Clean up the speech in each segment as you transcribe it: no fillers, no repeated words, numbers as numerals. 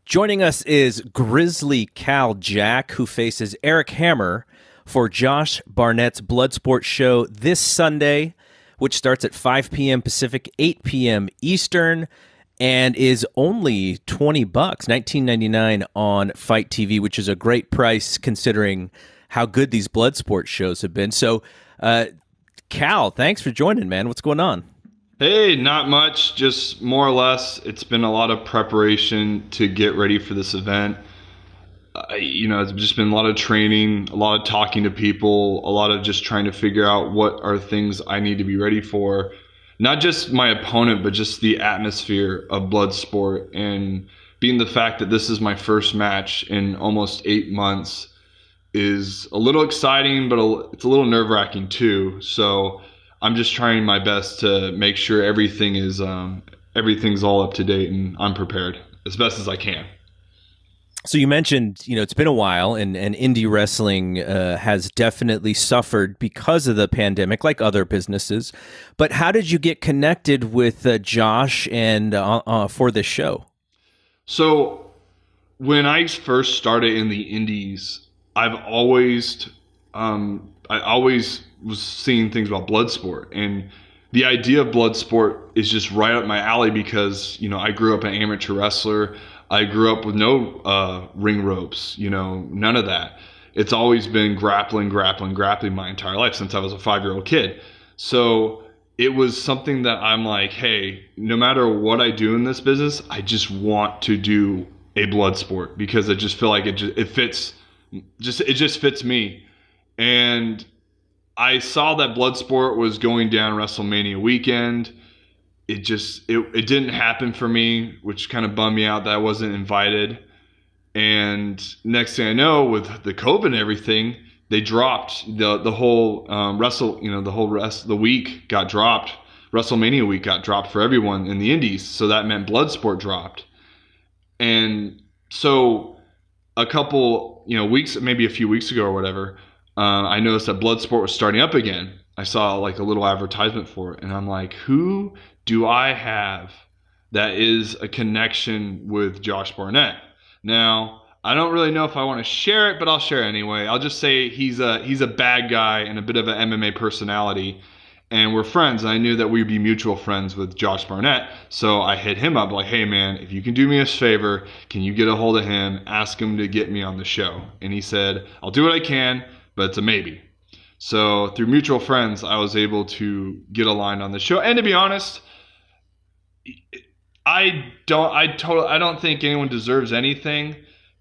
Joining us is Grizzly Kal Jack, who faces Erik Hammer for Josh Barnett's Bloodsport show this Sunday, which starts at 5 p.m. Pacific, 8 p.m. Eastern, and is only $20, $19.99 on Fight TV, which is a great price considering how good these Bloodsport shows have been. So, Cal, thanks for joining, man. What's going on? Hey, not much, just more or less. It's been a lot of preparation to get ready for this event. It's just been a lot of training, a lot of talking to people, a lot of just trying to figure out what are things I need to be ready for. Not just my opponent, but just the atmosphere of Bloodsport, and being the fact that this is my first match in almost 8 months is a little exciting, but it's a little nerve-wracking too. So I'm just trying my best to make sure everything's all up to date, and I'm prepared as best as I can. So you mentioned, it's been a while, and indie wrestling has definitely suffered because of the pandemic, like other businesses. But how did you get connected with Josh and for this show? So when I first started in the indies, I always was seeing things about Bloodsport, and the idea of Bloodsport is just right up my alley because, I grew up an amateur wrestler. I grew up with no ring ropes, none of that. It's always been grappling my entire life since I was a 5-year-old kid. So it was something that I'm like, hey, no matter what I do in this business, I just want to do a Bloodsport because I just feel like it fits me. And I saw that Bloodsport was going down WrestleMania weekend. It didn't happen for me, which kind of bummed me out that I wasn't invited. And next thing I know, with the COVID and everything, they dropped the whole the week got dropped. WrestleMania week got dropped for everyone in the indies, so that meant Bloodsport dropped. And so a couple weeks, maybe a few weeks ago or whatever, I noticed that Bloodsport was starting up again. I saw like a little advertisement for it, and I'm like, who do I have that is a connection with Josh Barnett? Now, I don't really know if I want to share it, but I'll share it anyway. I'll just say he's a bad guy and a bit of an MMA personality, and we're friends. And I knew that we'd be mutual friends with Josh Barnett, so I hit him up like, hey man, if you can do me a favor, can you get a hold of him, ask him to get me on the show? And he said, I'll do what I can, but it's a maybe. So through mutual friends, I was able to get aligned on the show. And to be honest, I don't think anyone deserves anything,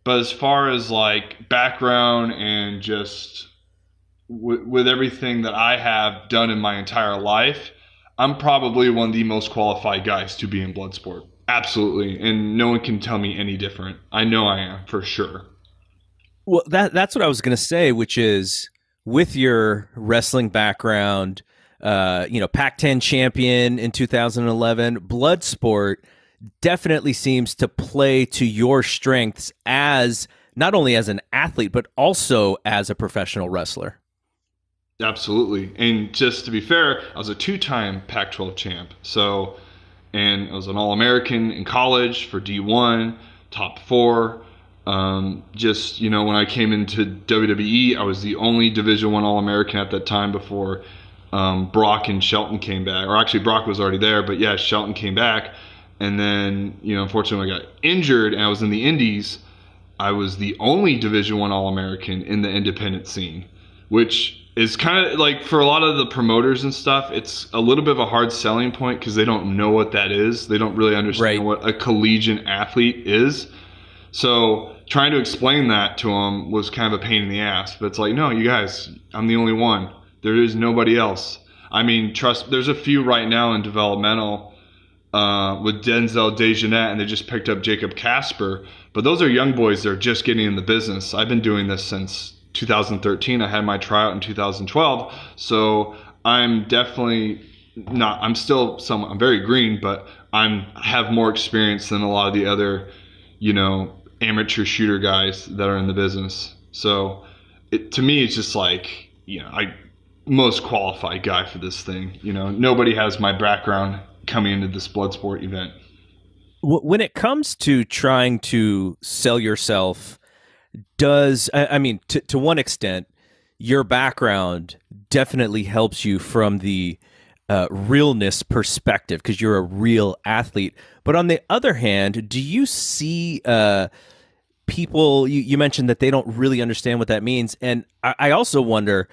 but as far as like background and just with everything that I have done in my entire life, I'm probably one of the most qualified guys to be in Bloodsport. Absolutely. And no one can tell me any different. I know I am for sure. Well, that's what I was going to say, which is with your wrestling background, Pac-10 champion in 2011, Bloodsport definitely seems to play to your strengths as not only as an athlete, but also as a professional wrestler. Absolutely. And just to be fair, I was a 2-time Pac-12 champ. And I was an All-American in college for D1, top 4. When I came into WWE, I was the only Division I All-American at that time before Brock and Shelton came back. Or actually, Brock was already there, but yeah, Shelton came back. And then, unfortunately, I got injured and I was in the Indies. I was the only Division I All-American in the independent scene, which is kind of like for a lot of the promoters and stuff, it's a little bit of a hard selling point because they don't know what that is. They don't really understand what a collegiate athlete is. So trying to explain that to them was kind of a pain in the ass. But it's like, no, you guys, I'm the only one. There is nobody else. I mean, trust, there's a few right now in developmental with Denzel Dejanette, and they just picked up Jacob Casper. But those are young boys that are just getting in the business. I've been doing this since 2013. I had my tryout in 2012. So I'm definitely not, I'm very green, but I have more experience than a lot of the other, amateur shooter guys that are in the business. So to me, it's just like, I most qualified guy for this thing. Nobody has my background coming into this Bloodsport event. When it comes to trying to sell yourself, I mean, to one extent, your background definitely helps you from the realness perspective because you're a real athlete. But on the other hand, do you see people, you mentioned that they don't really understand what that means. And I also wonder,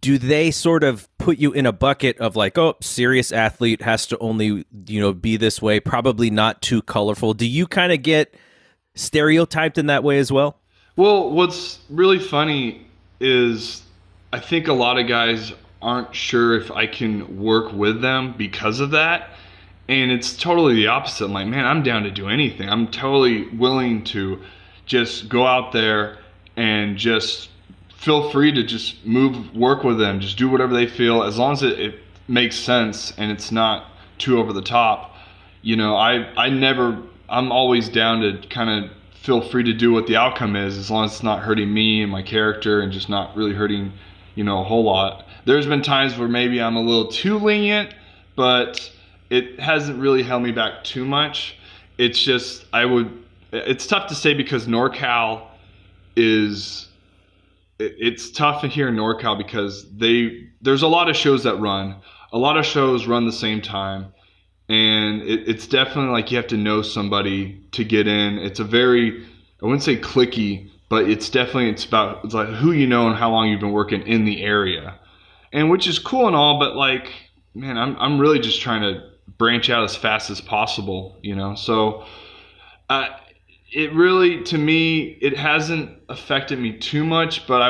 do they sort of put you in a bucket of like, oh, serious athlete has to only, be this way, probably not too colorful? Do you kind of get stereotyped in that way as well? Well, what's really funny is I think a lot of guys aren't sure if I can work with them because of that. And it's totally the opposite. I'm like, man, I'm down to do anything. I'm totally willing to just go out there and just feel free to just work with them, just do whatever they feel, as long as it makes sense and it's not too over the top. I'm always down to kind of feel free to do what the outcome is, as long as it's not hurting me and my character and just not really hurting, a whole lot. There's been times where maybe I'm a little too lenient, but it hasn't really held me back too much. It's just, it's tough to say because NorCal it's tough here in NorCal because there's a lot of shows that run. A lot of shows run the same time. And it's definitely like you have to know somebody to get in. It's a very, I wouldn't say cliquey, but it's like who you know and how long you've been working in the area. And which is cool and all, but like, man, I'm really just trying to branch out as fast as possible, So it really, to me, it hasn't affected me too much, but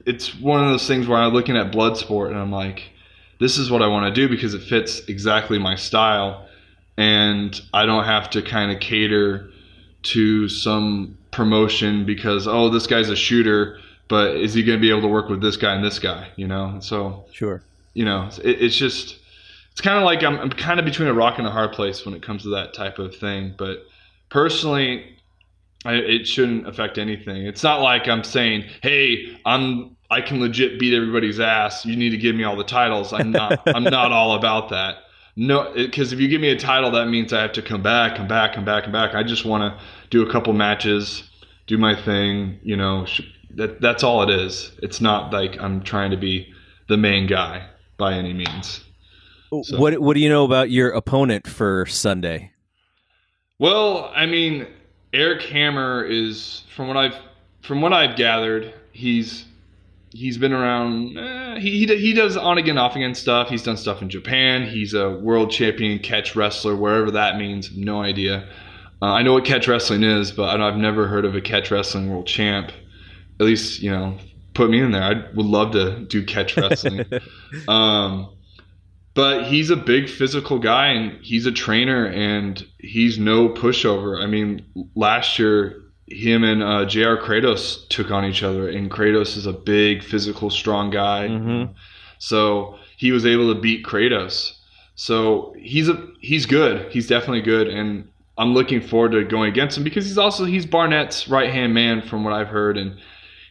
it's one of those things where I'm looking at Bloodsport and I'm like, this is what I want to do because it fits exactly my style, and I don't have to kind of cater to some promotion because, oh, this guy's a shooter, but is he going to be able to work with this guy and this guy, So sure, it's kind of like I'm kind of between a rock and a hard place when it comes to that type of thing. But personally, it shouldn't affect anything. It's not like I'm saying, hey, I can legit beat everybody's ass. You need to give me all the titles. I'm not all about that. No, because if you give me a title, that means I have to come back. I just want to do a couple matches, do my thing. That's all it is. It's not like I'm trying to be the main guy by any means. So. What do you know about your opponent for Sunday? Well, I mean, Erik Hammer is, from what I've gathered, he's been around. He does on again, off again stuff. He's done stuff in Japan. He's a world champion catch wrestler, wherever that means. No idea. I know what catch wrestling is, but I've never heard of a catch wrestling world champ. At least, put me in there. I would love to do catch wrestling. But he's a big physical guy, and he's a trainer, and he's no pushover. I mean, last year, him and JR Kratos took on each other, and Kratos is a big, physical, strong guy. Mm-hmm. So he was able to beat Kratos. So he's good. He's definitely good, and I'm looking forward to going against him because he's Barnett's right-hand man from what I've heard, and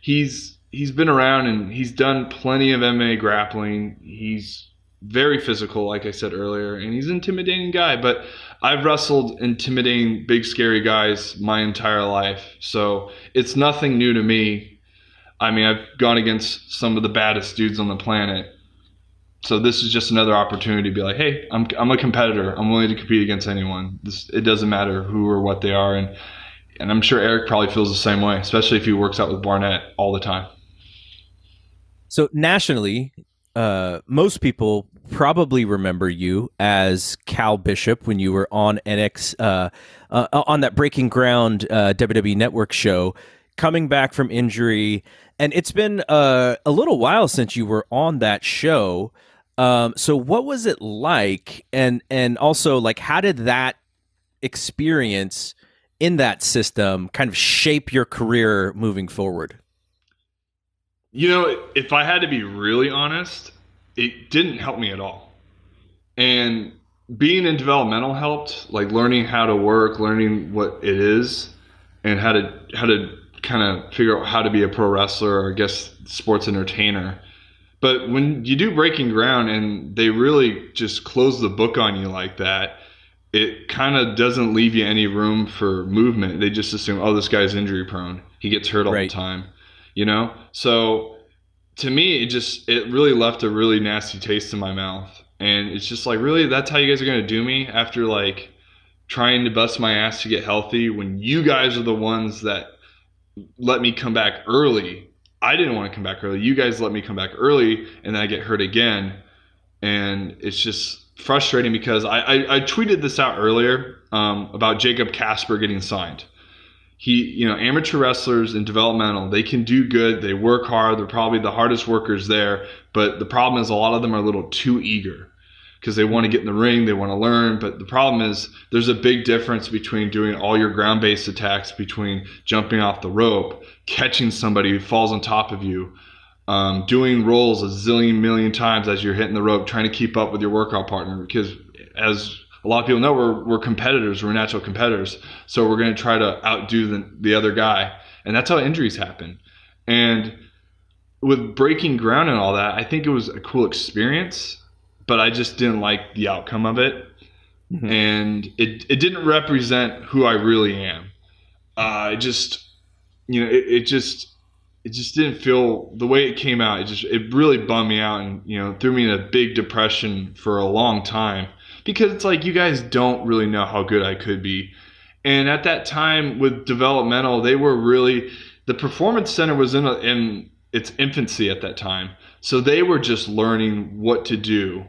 he's been around and he's done plenty of MMA grappling. He's very physical, like I said earlier, and he's an intimidating guy. But I've wrestled intimidating, big, scary guys my entire life, so it's nothing new to me. I mean, I've gone against some of the baddest dudes on the planet, so this is just another opportunity to be like, hey, I'm a competitor. I'm willing to compete against anyone. It doesn't matter who or what they are, and I'm sure Erik probably feels the same way, especially if he works out with Barnett all the time. So nationally, most people probably remember you as Cal Bishop when you were on on that Breaking Ground WWE Network show, coming back from injury, and it's been a little while since you were on that show. So what was it like, and also like how did that experience in that system kind of shape your career moving forward? If I had to be really honest, it didn't help me at all. And being in developmental helped, like learning how to work, learning what it is, and how to kind of figure out how to be a pro wrestler or I guess sports entertainer. But when you do Breaking Ground and they really just close the book on you like that, it kind of doesn't leave you any room for movement. They just assume, oh, this guy's injury prone. He gets hurt all the Right. time, you know? So to me, it really left a really nasty taste in my mouth. And it's just like, really, that's how you guys are going to do me after like trying to bust my ass to get healthy when you guys are the ones that let me come back early. I didn't want to come back early. You guys let me come back early and then I get hurt again. And it's just frustrating because I tweeted this out earlier about Jacob Casper getting signed. Amateur wrestlers in developmental, they can do good. They work hard. They're probably the hardest workers there. But the problem is a lot of them are a little too eager because they want to get in the ring. They want to learn. But the problem is there's a big difference between doing all your ground-based attacks, between jumping off the rope, catching somebody who falls on top of you, doing rolls a zillion million times as you're hitting the rope, trying to keep up with your workout partner. Because as a lot of people know, we're competitors. We're natural competitors. So we're going to try to outdo the other guy. And that's how injuries happen. And with breaking ground and all that, I think it was a cool experience, but I just didn't like the outcome of it. Mm-hmm. And it didn't represent who I really am. It just didn't feel the way it came out. It really bummed me out and, threw me in a big depression for a long time. Because it's like, you guys don't really know how good I could be. And at that time with developmental, the Performance Center was in its infancy at that time. So they were just learning what to do.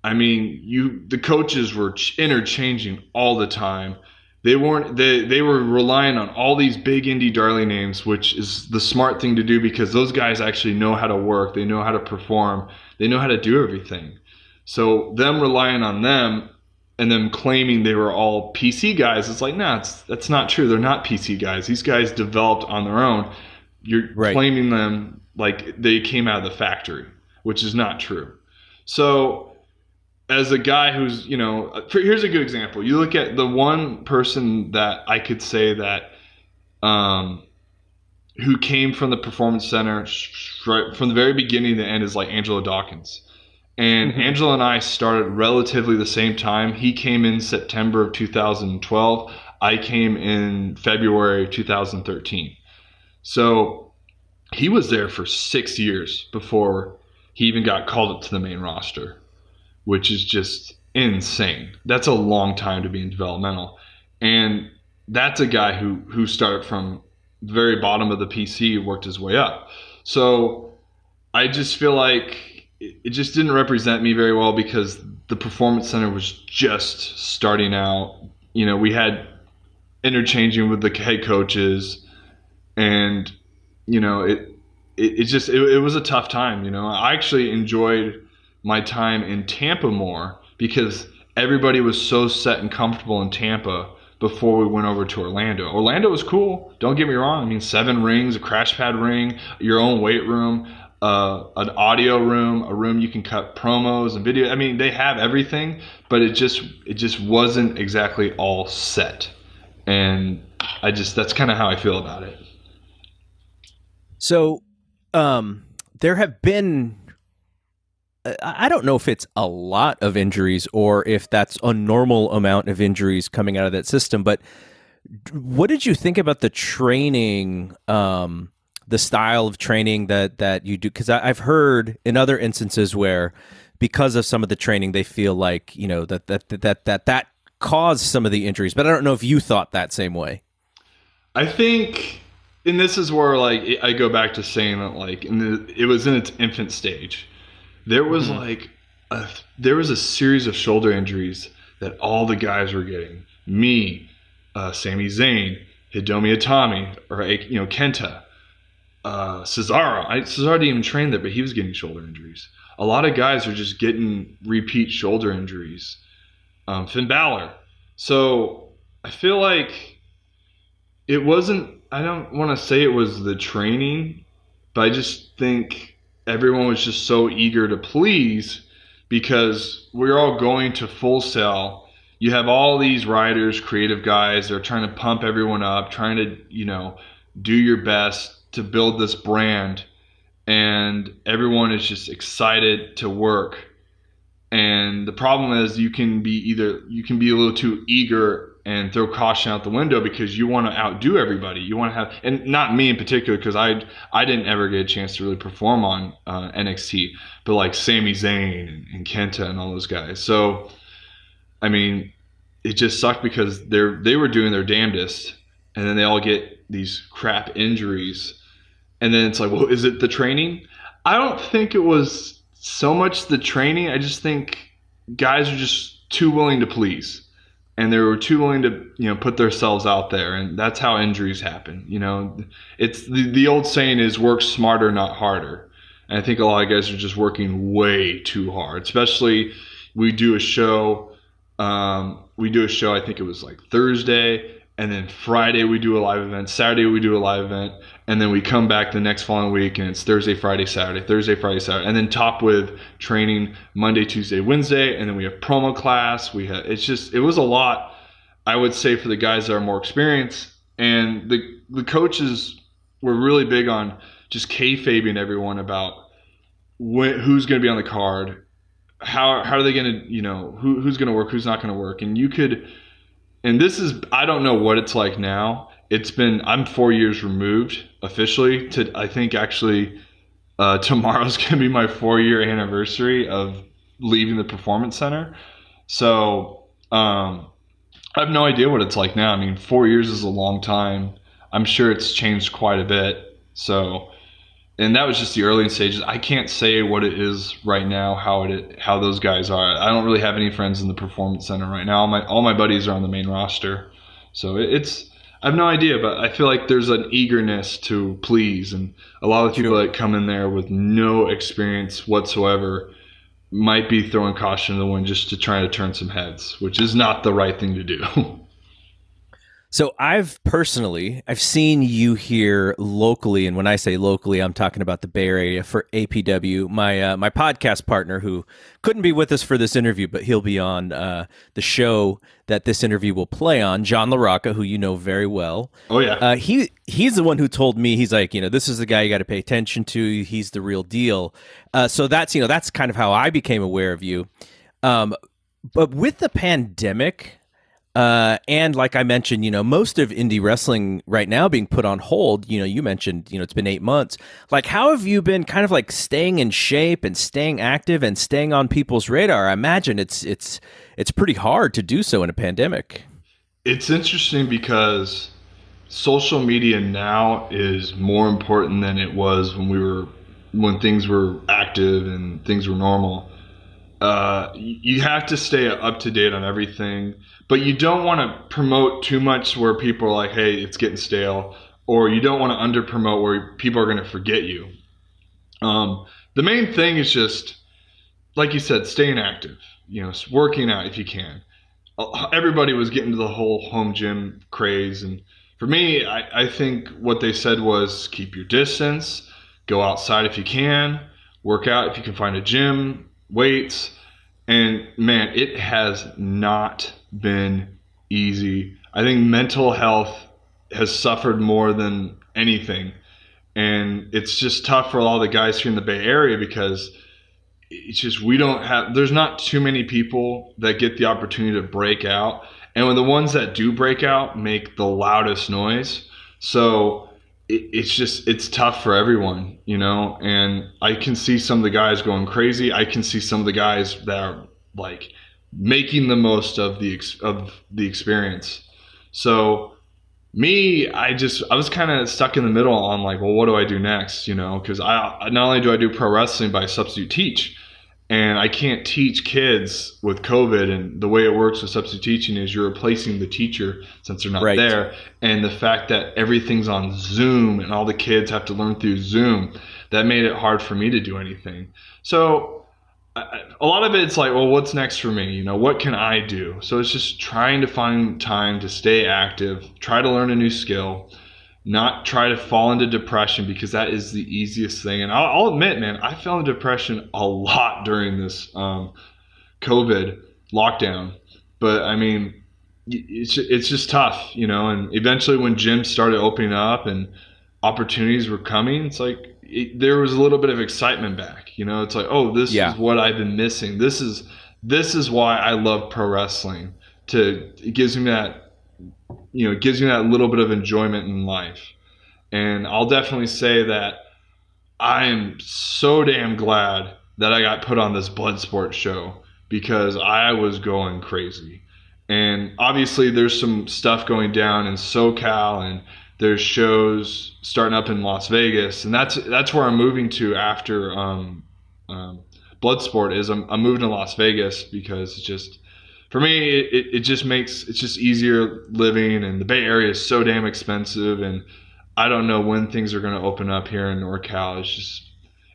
I mean, the coaches were interchanging all the time. They were relying on all these big indie darling names, which is the smart thing to do because those guys actually know how to work. They know how to perform. They know how to do everything. So them relying on them and them claiming they were all PC guys, it's like, nah, that's not true. They're not PC guys. These guys developed on their own. You're claiming them like they came out of the factory, which is not true. So as a guy who's, here's a good example. You look at the one person that I could say that who came from the Performance Center right from the very beginning to the end is like Angelo Dawkins. And mm-hmm. Angelo and I started relatively the same time. He came in September of 2012. I came in February 2013. So he was there for 6 years before he even got called up to the main roster, which is just insane. That's a long time to be in developmental. And that's a guy who started from the very bottom of the PC, worked his way up. So I just feel like it just didn't represent me very well because the Performance Center was just starting out. We had interchanging with the head coaches, and it was a tough time. I actually enjoyed my time in Tampa more because everybody was so set and comfortable in Tampa before we went over to Orlando. Orlando was cool, don't get me wrong. 7 rings, a crash pad ring, your own weight room, an audio room, a room you can cut promos and video. They have everything, but it just wasn't exactly all set. And that's kind of how I feel about it. So there have been, I don't know if it's a lot of injuries or if that's a normal amount of injuries coming out of that system, but what did you think about the training, the style of training that you do? Because I've heard in other instances where because of some of the training, they feel like, that caused some of the injuries, but I don't know if you thought that same way. I think, and this is where I go back to saying that it was in its infant stage. There was mm-hmm. There was a series of shoulder injuries that all the guys were getting. Me, Sami Zayn, Hidemi Itami, or Kenta, Cesaro. Cesaro didn't even train there, but he was getting shoulder injuries. A lot of guys are just getting repeat shoulder injuries. Finn Balor. So I feel like it wasn't. I don't want to say it was the training, but I just think everyone was just so eager to please because we're all going to Full Sail. You have all these writers, creative guys. They're trying to pump everyone up, trying to, do your best to build this brand. And everyone is just excited to work. And the problem is you can be a little too eager and throw caution out the window because you want to outdo everybody. You want to have, and not me in particular, because I didn't ever get a chance to really perform on NXT, but like Sami Zayn and Kenta and all those guys. So, I mean, it just sucked because they were doing their damnedest, and then they all get these crap injuries, and then it's like, well, is it the training? I don't think it was so much the training. I just think guys are just too willing to please. And they were too willing to, put themselves out there, and that's how injuries happen. It's the old saying is work smarter, not harder. And I think a lot of guys are just working way too hard. Especially, we do a show. I think it was like Thursday, and then Friday we do a live event. Saturday we do a live event, and then we come back the next following week, and it's Thursday, Friday, Saturday, Thursday, Friday, Saturday, and then top with training Monday, Tuesday, Wednesday, and then we have promo class. It was a lot, I would say, for the guys that are more experienced, and the coaches were really big on just kayfabing everyone about who's going to be on the card, how are they going to, who's going to work, who's not going to work, and this is, I don't know what it's like now. I'm 4 years removed officially I think actually tomorrow's going to be my 4-year anniversary of leaving the Performance Center. So I have no idea what it's like now. I mean, 4 years is a long time. I'm sure it's changed quite a bit. So, and that was just the early stages. I can't say what it is right now, how those guys are. I don't really have any friends in the Performance Center right now. All my buddies are on the main roster. So I have no idea, but I feel like there's an eagerness to please, and a lot of people that come in there with no experience whatsoever might be throwing caution to the wind just to try to turn some heads, which is not the right thing to do. So I've seen you here locally, and when I say locally, I'm talking about the Bay Area for APW. My podcast partner, who couldn't be with us for this interview, but he'll be on the show that this interview will play on, John LaRocca, who you know very well. Oh yeah, he's the one who told me, he's like, this is the guy you got to pay attention to. He's the real deal. So that's kind of how I became aware of you. But with the pandemic. And like I mentioned, most of indie wrestling right now being put on hold, you mentioned, it's been 8 months. Like, how have you been kind of like staying in shape and staying active and staying on people's radar? I imagine it's pretty hard to do so in a pandemic. It's interesting because social media now is more important than it was when things were active and things were normal. You have to stay up to date on everything, but you don't want to promote too much where people are like, hey, it's getting stale, or you don't want to under promote where people are going to forget you. The main thing is just, like you said, staying active, working out if you can. Everybody was getting to the whole home gym craze. And for me, I think what they said was keep your distance, go outside if you can, work out if you can find a gym, weights. And man, it has not been easy. I think mental health has suffered more than anything. And it's just tough for all the guys here in the Bay Area because it's just, there's not too many people that get the opportunity to break out. And when the ones that do break out make the loudest noise. So it's tough for everyone, and I can see some of the guys going crazy. I can see some of the guys that are like making the most of the experience. So me, I was kind of stuck in the middle on like, well, what do I do next? Because I not only do I do pro wrestling, but I substitute teach. And I can't teach kids with COVID, and the way it works with substitute teaching is you're replacing the teacher since they're not there. And the fact that everything's on Zoom and all the kids have to learn through Zoom, that made it hard for me to do anything. So a lot of it's like, well, what's next for me? What can I do? So it's just trying to find time to stay active, try to learn a new skill, not try to fall into depression, because that is the easiest thing. And I'll admit, man, I fell into depression a lot during this COVID lockdown. But I mean, it's just tough, and eventually when gyms started opening up and opportunities were coming, it's like there was a little bit of excitement back. It's like, oh, this is what I've been missing. This is this is why I love pro wrestling. It gives me that, it gives me that little bit of enjoyment in life. And I'll definitely say that I am so damn glad that I got put on this Bloodsport show because I was going crazy. And obviously there's some stuff going down in SoCal, and there's shows starting up in Las Vegas, and that's where I'm moving to after Bloodsport. I'm moving to Las Vegas because it's just, for me, it just makes it's just easier living, and the Bay Area is so damn expensive, and I don't know when things are going to open up here in NorCal.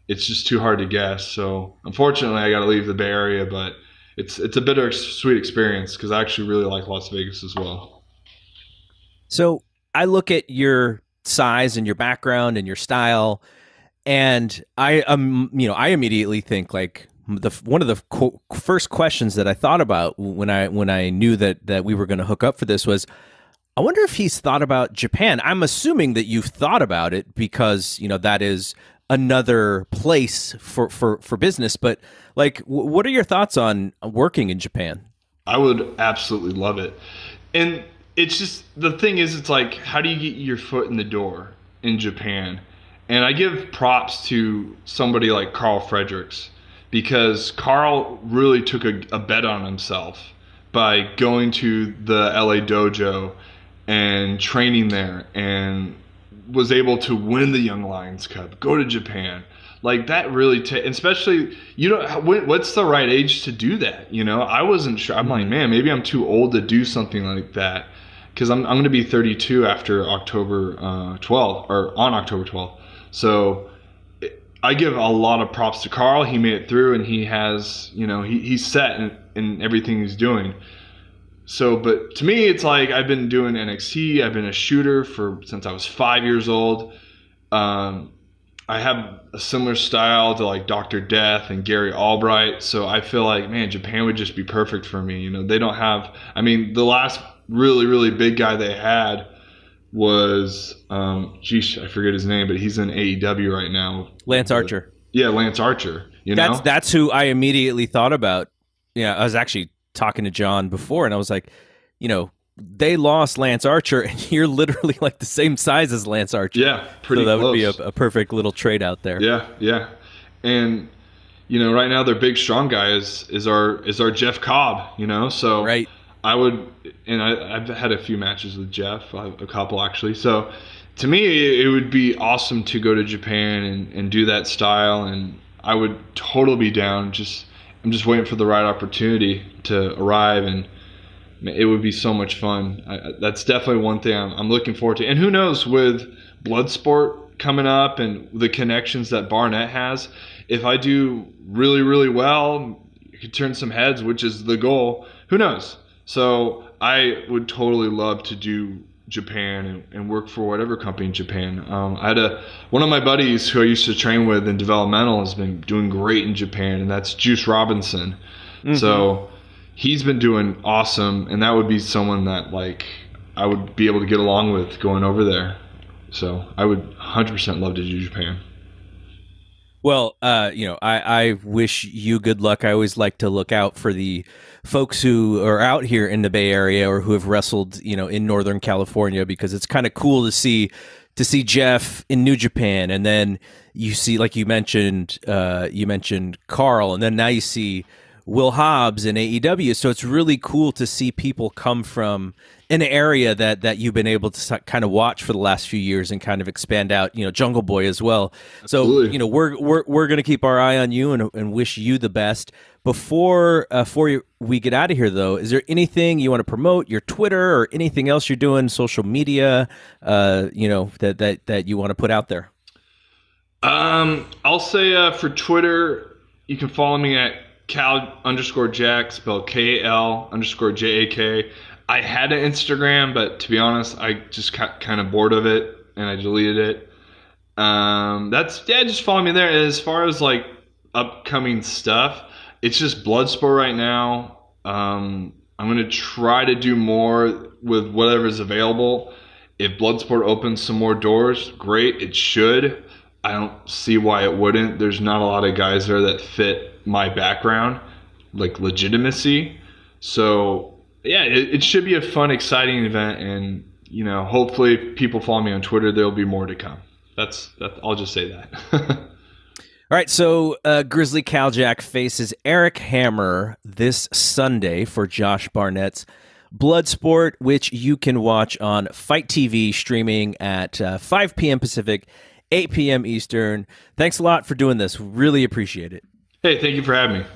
It's just too hard to guess. So unfortunately, I got to leave the Bay Area, but it's a bittersweet experience because I actually really like Las Vegas as well. So I look at your size and your background and your style, and I immediately think like one of the first questions that I thought about when I knew that we were going to hook up for this was, I wonder if he's thought about Japan. I'm assuming that you've thought about it because, that is another place for business. But like, what are your thoughts on working in Japan? I would absolutely love it. And it's just, the thing is, it's like, how do you get your foot in the door in Japan? And I give props to somebody like Carl Fredericks, because Carl really took a bet on himself by going to the LA dojo and training there, and was able to win the Young Lions Cup, go to Japan. Like that really, especially, what's the right age to do that? I wasn't sure. I'm like, man, maybe I'm too old to do something like that, because I'm going to be 32 after October 12th, or on October 12th. So I give a lot of props to Carl. He made it through, and he has, he's set in everything he's doing. So, but to me, it's like I've been doing NXT. I've been a shooter since I was 5 years old. I have a similar style to like Dr. Death and Gary Albright. So I feel like, man, Japan would just be perfect for me. They don't have, the last really, really big guy they had was, I forget his name, but he's in AEW right now. Lance Archer. Yeah, Lance Archer. That's who I immediately thought about. Yeah, I was actually talking to John before, and I was like, they lost Lance Archer, and you're literally like the same size as Lance Archer. Yeah, pretty close. So that would be a perfect little trade out there. Yeah. And right now their big strong guy is our Jeff Cobb. So right. I've had a few matches with Jeff, a couple actually. So to me, it would be awesome to go to Japan and do that style, and I would totally be down. I'm just waiting for the right opportunity to arrive, and it would be so much fun. That's definitely one thing I'm looking forward to. And who knows, with Bloodsport coming up and the connections that Barnett has, if I do really, really well, you could turn some heads, which is the goal. Who knows? So I would totally love to do Japan and work for whatever company in Japan. I had one of my buddies who I used to train with in developmental has been doing great in Japan, and that's Juice Robinson. Mm-hmm. So he's been doing awesome, and that would be someone that like I would be able to get along with going over there. So I would 100% love to do Japan. Well, I wish you good luck. I always like to look out for the folks who are out here in the Bay Area or who have wrestled, in Northern California, because it's kind of cool to see Jeff in New Japan, and then you see, like you mentioned Carl, and then now you see Will Hobbs in AEW. So it's really cool to see people come from an area that you've been able to kind of watch for the last few years and kind of expand out, Jungle Boy as well. Absolutely. So, we're going to keep our eye on you and wish you the best. Before we get out of here, though, is there anything you want to promote, your Twitter or anything else you're doing, social media, that you want to put out there? I'll say for Twitter, you can follow me at Kal_Jack, spelled KAL_JAK. I had an Instagram, but to be honest, I just got kind of bored of it and I deleted it. Just follow me there. As far as like upcoming stuff, it's just Bloodsport right now. I'm going to try to do more with whatever's available. If Bloodsport opens some more doors, great. It should. I don't see why it wouldn't. There's not a lot of guys there that fit my background. like legitimacy. So yeah, it should be a fun, exciting event, and you know, hopefully, if people follow me on Twitter, there'll be more to come. That's I'll just say that. All right, so Grizzly Kal Jack faces Erik Hammer this Sunday for Josh Barnett's Bloodsport, which you can watch on Fight TV, streaming at 5 p.m. Pacific, 8 p.m. Eastern. Thanks a lot for doing this. Really appreciate it. Hey, thank you for having me.